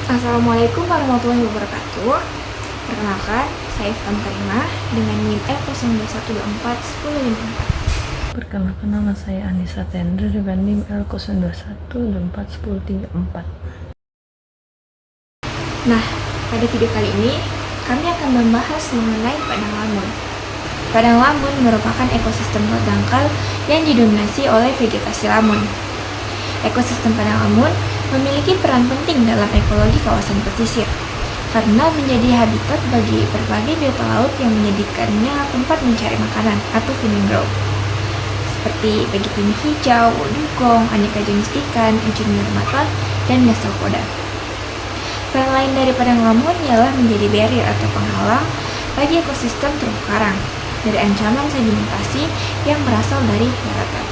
Assalamualaikum warahmatullahi wabarakatuh. Perkenalkan, saya Iftam Karimah dengan NIM L021241041054. Perkenalkan, nama saya Anissa Tendra dengan NIM L021241041034. Nah, pada video kali ini kami akan membahas mengenai padang lamun. Padang lamun merupakan ekosistem laut dangkal yang didominasi oleh vegetasi lamun. Ekosistem padang lamun memiliki peran penting dalam ekologi kawasan pesisir karena menjadi habitat bagi berbagai biota laut yang menjadikannya tempat mencari makanan atau feeding ground seperti bagi penyu hijau, dugong, aneka jenis ikan, enceng mata, dan gasteropoda. Peran lain dari padang lamun ialah menjadi barrier atau penghalang bagi ekosistem terumbu karang dari ancaman sedimentasi yang berasal dari daratan.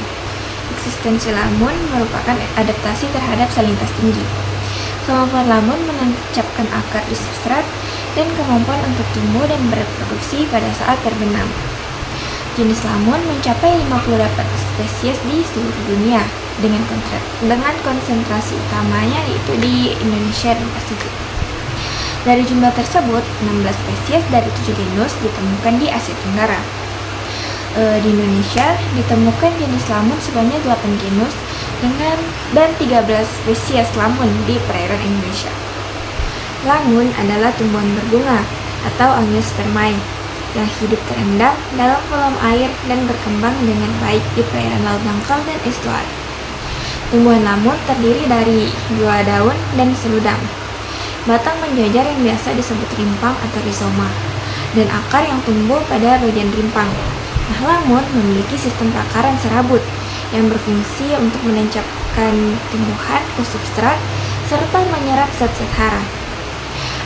Eksistensi lamun merupakan adaptasi terhadap salinitas tinggi. Kemampuan lamun menancapkan akar di substrat dan kemampuan untuk tumbuh dan bereproduksi pada saat terbenam. Jenis lamun mencapai 58 spesies di seluruh dunia dengan konsentrasi utamanya yaitu di Indonesia dan Pasifik. Dari jumlah tersebut, 16 spesies dari 7 genus ditemukan di Asia Tenggara. Di Indonesia ditemukan jenis lamun sebanyak 8 genus dan 13 spesies lamun di perairan Indonesia. Lamun adalah tumbuhan berbunga atau Angiospermae yang hidup terendam dalam kolam air dan berkembang dengan baik di perairan laut dangkal dan estuari. Tumbuhan lamun terdiri dari 2 daun dan seludang, batang menjajar yang biasa disebut rimpang atau rizoma, dan akar yang tumbuh pada bagian rimpang. Nah, lamun memiliki sistem perakaran serabut yang berfungsi untuk menancapkan tumbuhan ke substrat serta menyerap zat-zat hara.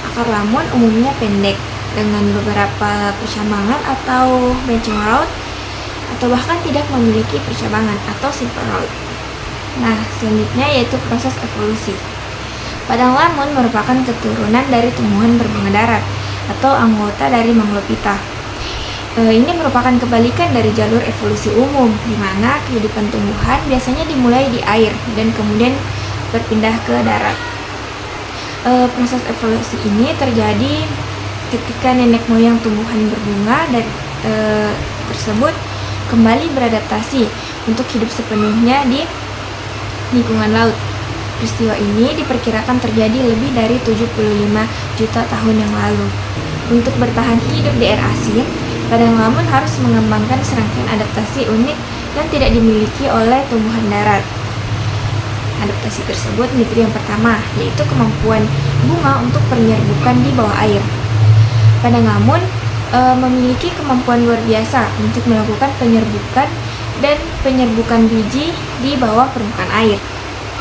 Akar lamun umumnya pendek dengan beberapa percabangan atau branching root atau bahkan tidak memiliki percabangan atau simple root. Nah, selanjutnya yaitu proses evolusi. Padang lamun merupakan keturunan dari tumbuhan berbunga darat atau anggota dari Manglopita. Ini merupakan kebalikan dari jalur evolusi umum, di mana kehidupan tumbuhan biasanya dimulai di air dan kemudian berpindah ke darat. Proses evolusi ini terjadi ketika nenek moyang tumbuhan berbunga tersebut kembali beradaptasi untuk hidup sepenuhnya di lingkungan laut. Peristiwa ini diperkirakan terjadi lebih dari 75 juta tahun yang lalu. Untuk bertahan hidup di air asin, padang lamun harus mengembangkan serangkaian adaptasi unik yang tidak dimiliki oleh tumbuhan darat. Adaptasi tersebut meliputi yang pertama, yaitu kemampuan bunga untuk penyerbukan di bawah air. Padang lamun memiliki kemampuan luar biasa untuk melakukan penyerbukan dan penyerbukan biji di bawah permukaan air.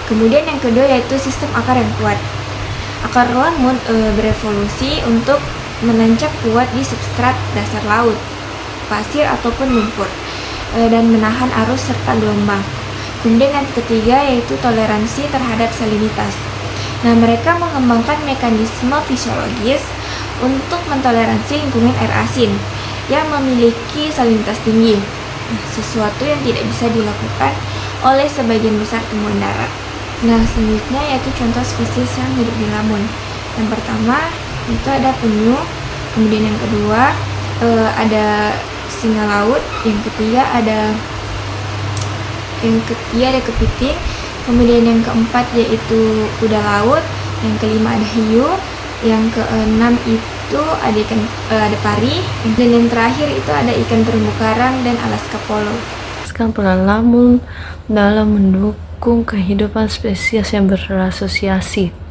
Kemudian yang kedua yaitu sistem akar yang kuat. Akar lamun berevolusi untuk menancap kuat di substrat dasar laut, pasir ataupun lumpur, dan menahan arus serta gelombang. Kemudian yang ketiga yaitu toleransi terhadap salinitas. Nah, mereka mengembangkan mekanisme fisiologis untuk mentoleransi lingkungan air asin yang memiliki salinitas tinggi. Nah, sesuatu yang tidak bisa dilakukan oleh sebagian besar tumbuhan darat. Nah, selanjutnya yaitu contoh spesies yang hidup di lamun. Yang pertama itu ada penyu, kemudian yang kedua ada singa laut, yang ketiga ada kepiting, kemudian yang keempat yaitu kuda laut, yang kelima ada hiu, yang keenam itu ada pari, dan yang terakhir itu ada ikan terumbu karang dan Alaska polo. Sekarang peran lamun dalam mendukung kehidupan spesies yang berasosiasi.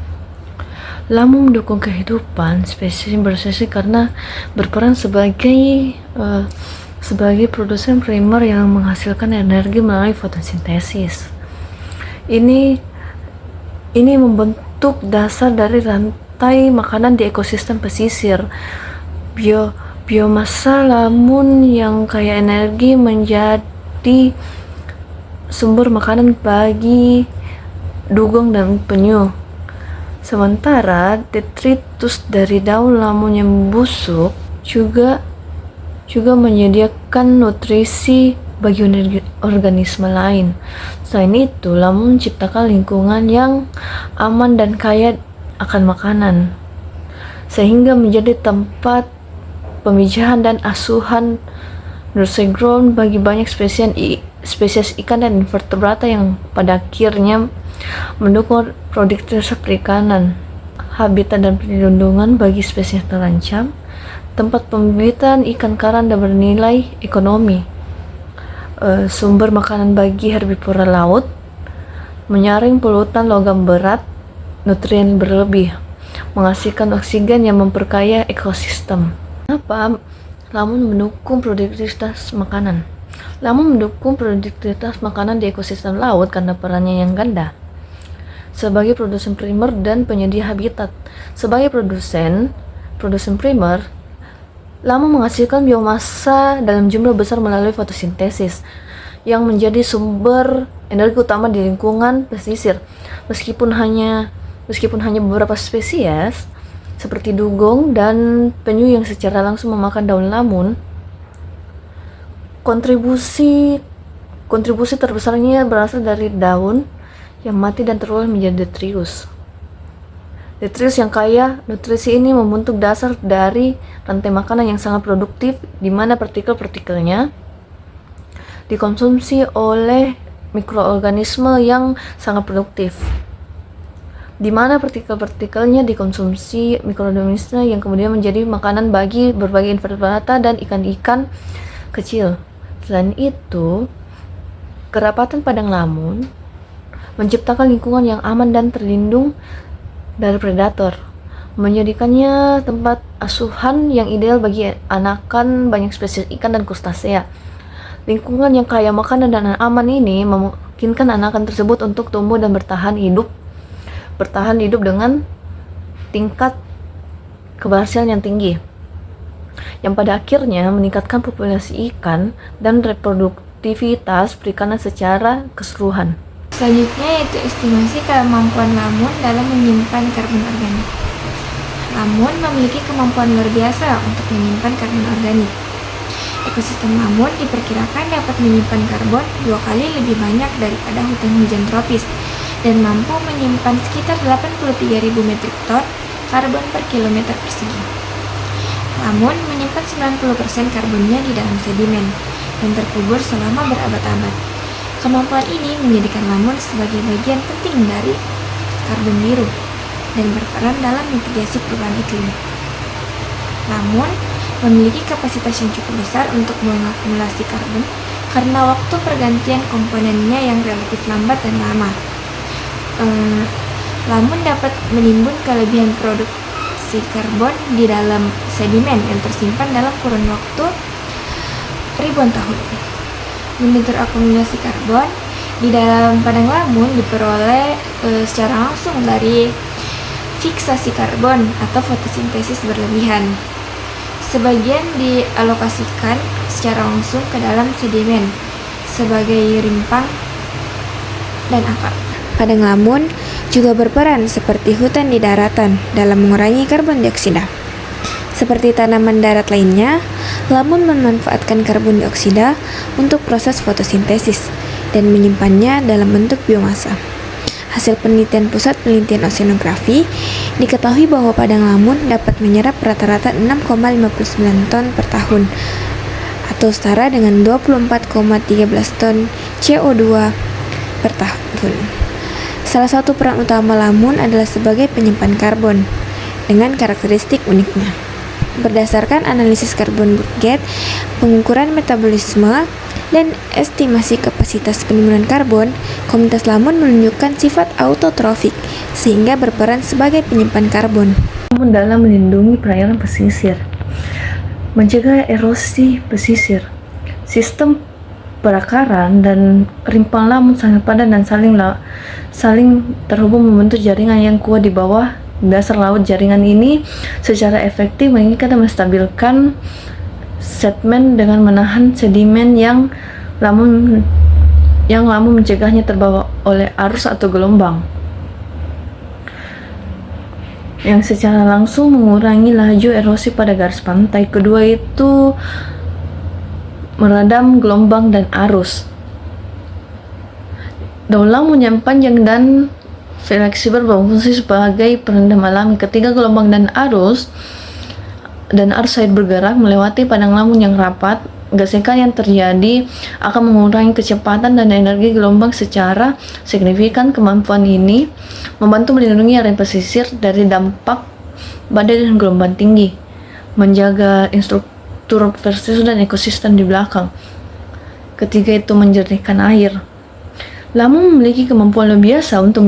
Lamun mendukung kehidupan spesies yang berasosiasi karena berperan sebagai produsen primer yang menghasilkan energi melalui fotosintesis. Ini membentuk dasar dari rantai makanan di ekosistem pesisir. Biomasa lamun yang kaya energi menjadi sumber makanan bagi dugong dan penyu. Sementara detritus dari daun lamun yang busuk juga menyediakan nutrisi bagi organisme lain. Selain itu, lamun menciptakan lingkungan yang aman dan kaya akan makanan, sehingga menjadi tempat pemijahan dan asuhan nursery ground bagi banyak spesies ikan dan invertebrata yang pada akhirnya mendukung produktivitas perikanan, habitat dan perlindungan bagi spesies terancam, tempat pembibitan ikan karang dan bernilai ekonomi, sumber makanan bagi herbivora laut, menyaring polutan logam berat, nutrien berlebih, menghasilkan oksigen yang memperkaya ekosistem. Kenapa lamun mendukung produktivitas makanan? Lamun mendukung produktivitas makanan di ekosistem laut karena perannya yang ganda sebagai produsen primer dan penyedia habitat. Sebagai produsen primer, lamun menghasilkan biomasa dalam jumlah besar melalui fotosintesis yang menjadi sumber energi utama di lingkungan pesisir. Meskipun hanya beberapa spesies seperti dugong dan penyu yang secara langsung memakan daun lamun, kontribusi terbesarnya berasal dari daun yang mati dan terolah menjadi detritus. Detritus yang kaya nutrisi ini membentuk dasar dari rantai makanan yang sangat produktif, di mana partikel-partikelnya dikonsumsi oleh mikroorganisme yang sangat produktif, di mana partikel-partikelnya dikonsumsi mikroorganisme yang kemudian menjadi makanan bagi berbagai invertebrata dan ikan-ikan kecil. Selain itu, kerapatan padang lamun menciptakan lingkungan yang aman dan terlindung dari predator, menjadikannya tempat asuhan yang ideal bagi anakan banyak spesies ikan dan krustasea. Lingkungan yang kaya makanan dan aman ini memungkinkan anakan tersebut untuk tumbuh dan bertahan hidup dengan tingkat keberhasilan yang tinggi, yang pada akhirnya meningkatkan populasi ikan dan reproduktivitas perikanan secara keseluruhan. Selanjutnya yaitu estimasi kemampuan lamun dalam menyimpan karbon organik. Lamun memiliki kemampuan luar biasa untuk menyimpan karbon organik. Ekosistem lamun diperkirakan dapat menyimpan karbon 2 kali lebih banyak daripada hutan hujan tropis dan mampu menyimpan sekitar 83.000 metrik ton karbon per kilometer persegi. Lamun menyimpan 90% karbonnya di dalam sedimen yang terkubur selama berabad-abad. Kemampuan ini menjadikan lamun sebagai bagian penting dari karbon biru dan berperan dalam mitigasi perubahan iklim. Lamun memiliki kapasitas yang cukup besar untuk mengakumulasi karbon karena waktu pergantian komponennya yang relatif lambat dan lama. Lamun dapat menimbun kelebihan produksi karbon di dalam sedimen yang tersimpan dalam kurun waktu ribuan tahun. Menurut akumulasi karbon di dalam padang lamun diperoleh secara langsung dari fiksasi karbon atau fotosintesis berlebihan. Sebagian dialokasikan secara langsung ke dalam sedimen sebagai rimpang dan akar. Padang lamun juga berperan seperti hutan di daratan dalam mengurangi karbon dioksida. Seperti tanaman darat lainnya, lamun memanfaatkan karbon dioksida untuk proses fotosintesis dan menyimpannya dalam bentuk biomasa. Hasil penelitian Pusat Penelitian Oseanografi diketahui bahwa padang lamun dapat menyerap rata-rata 6,59 ton per tahun atau setara dengan 24,13 ton CO2 per tahun. Salah satu peran utama lamun adalah sebagai penyimpan karbon dengan karakteristik uniknya. Berdasarkan analisis karbon gate, pengukuran metabolisme, dan estimasi kapasitas penimbunan karbon, komunitas lamun menunjukkan sifat autotrofik sehingga berperan sebagai penyimpan karbon. Lamun dalam melindungi perairan pesisir, mencegah erosi pesisir, sistem perakaran dan rimpang lamun sangat padat dan saling terhubung membentuk jaringan yang kuat di bawah dasar laut. Jaringan ini secara efektif mengikat dan menstabilkan sedmen dengan menahan sedimen yang lamun mencegahnya terbawa oleh arus atau gelombang, yang secara langsung mengurangi laju erosi pada garis pantai. Kedua itu meredam gelombang dan arus. Daun lamun yang panjang dan fleksibel berfungsi sebagai perendam alami. Ketika gelombang dan arus air bergerak melewati padang lamun yang rapat, gesekan yang terjadi akan mengurangi kecepatan dan energi gelombang secara signifikan. Kemampuan ini membantu melindungi area pesisir dari dampak badai dan gelombang tinggi, menjaga struktur pesisir dan ekosistem di belakang. Ketiga itu menjernihkan air. Lamun memiliki kemampuan luar biasa untuk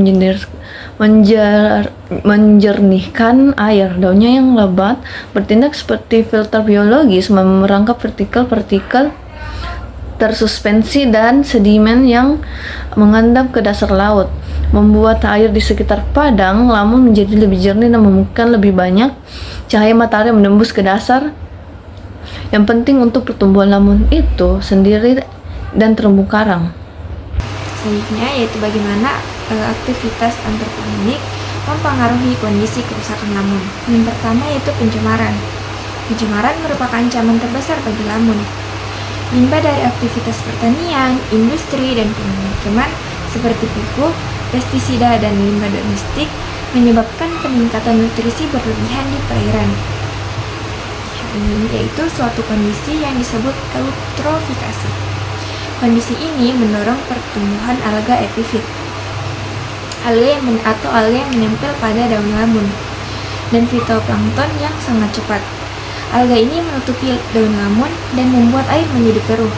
menjernihkan air. Daunnya yang lebat bertindak seperti filter biologis, merangkap partikel-partikel tersuspensi dan sedimen yang mengendap ke dasar laut, membuat air di sekitar padang lamun menjadi lebih jernih dan memungkinkan lebih banyak cahaya matahari menembus ke dasar. Yang penting untuk pertumbuhan lamun itu sendiri dan terumbu karang. Selanjutnya yaitu bagaimana aktivitas antropogenik mempengaruhi kondisi kerusakan lamun. Yang pertama yaitu pencemaran. Pencemaran merupakan ancaman terbesar bagi lamun. Limbah dari aktivitas pertanian, industri, dan pemukiman seperti pupuk, pestisida, dan limbah domestik menyebabkan peningkatan nutrisi berlebihan di perairan. Ini yaitu suatu kondisi yang disebut eutrofikasi. Kondisi ini mendorong pertumbuhan alga epifit, alga yang menempel pada daun lamun, dan fitoplankton yang sangat cepat. Alga ini menutupi daun lamun dan membuat air menjadi keruh,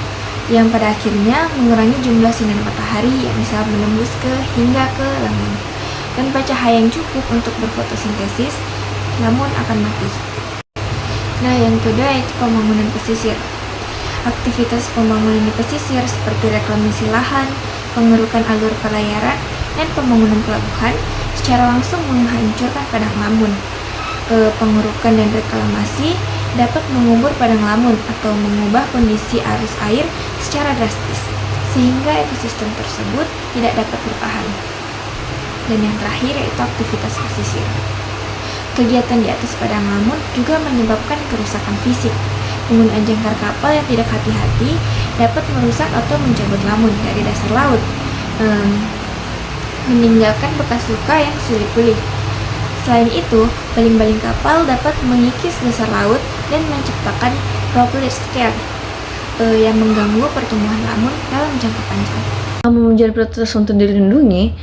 yang pada akhirnya mengurangi jumlah sinar matahari yang bisa menembus hingga ke lamun. Tanpa cahaya yang cukup untuk berfotosintesis, lamun akan mati. Nah, yang kedua yaitu pembangunan pesisir. Aktivitas pembangunan di pesisir seperti reklamasi lahan, pengerukan alur pelayaran, dan pembangunan pelabuhan secara langsung menghancurkan padang lamun. Pengerukan dan reklamasi dapat mengubur padang lamun atau mengubah kondisi arus air secara drastis, sehingga ekosistem tersebut tidak dapat bertahan. Dan yang terakhir yaitu aktivitas pesisir. Kegiatan di atas padang lamun juga menyebabkan kerusakan fisik. Penggunaan jangkar kapal yang tidak hati-hati dapat merusak atau mencabut lamun dari dasar laut, meninggalkan bekas luka yang sulit pulih. Selain itu, baling-baling kapal dapat mengikis dasar laut dan menciptakan droplet scare yang mengganggu pertumbuhan lamun dalam jangka panjang. Menjadi prioritas untuk dilindungi,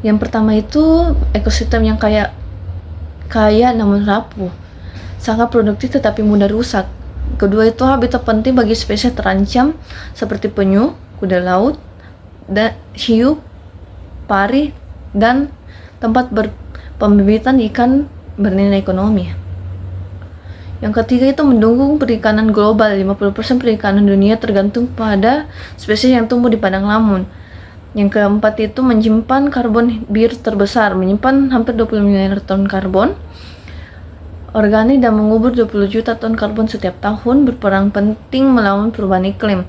yang pertama itu ekosistem yang kaya namun rapuh, sangat produktif tetapi mudah rusak. Kedua itu habitat penting bagi spesies terancam seperti penyu, kuda laut, dan hiu, pari, dan tempat pembibitan ikan bernilai ekonomi. Yang ketiga itu mendukung perikanan global. 50% perikanan dunia tergantung pada spesies yang tumbuh di padang lamun. Yang keempat itu menyimpan karbon biru terbesar, menyimpan hampir 20 miliar ton karbon organik dan mengubur 20 juta ton karbon setiap tahun, berperan penting melawan perubahan iklim.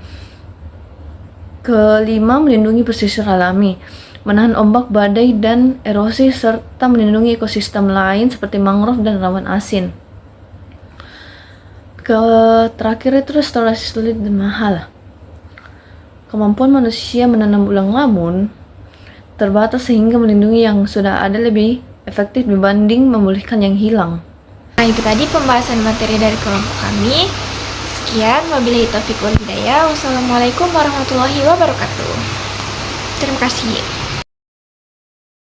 Kelima, melindungi pesisir alami, menahan ombak, badai, dan erosi, serta melindungi ekosistem lain seperti mangrove dan rawan asin. Terakhir itu restorasi sulit dan mahal. Kemampuan manusia menanam ulang lamun terbatas sehingga melindungi yang sudah ada lebih efektif dibanding memulihkan yang hilang. Nah, itu tadi pembahasan materi dari kelompok kami. Sekian, wabillahi taufiq wal hidayah. Wassalamualaikum warahmatullahi wabarakatuh. Terima kasih.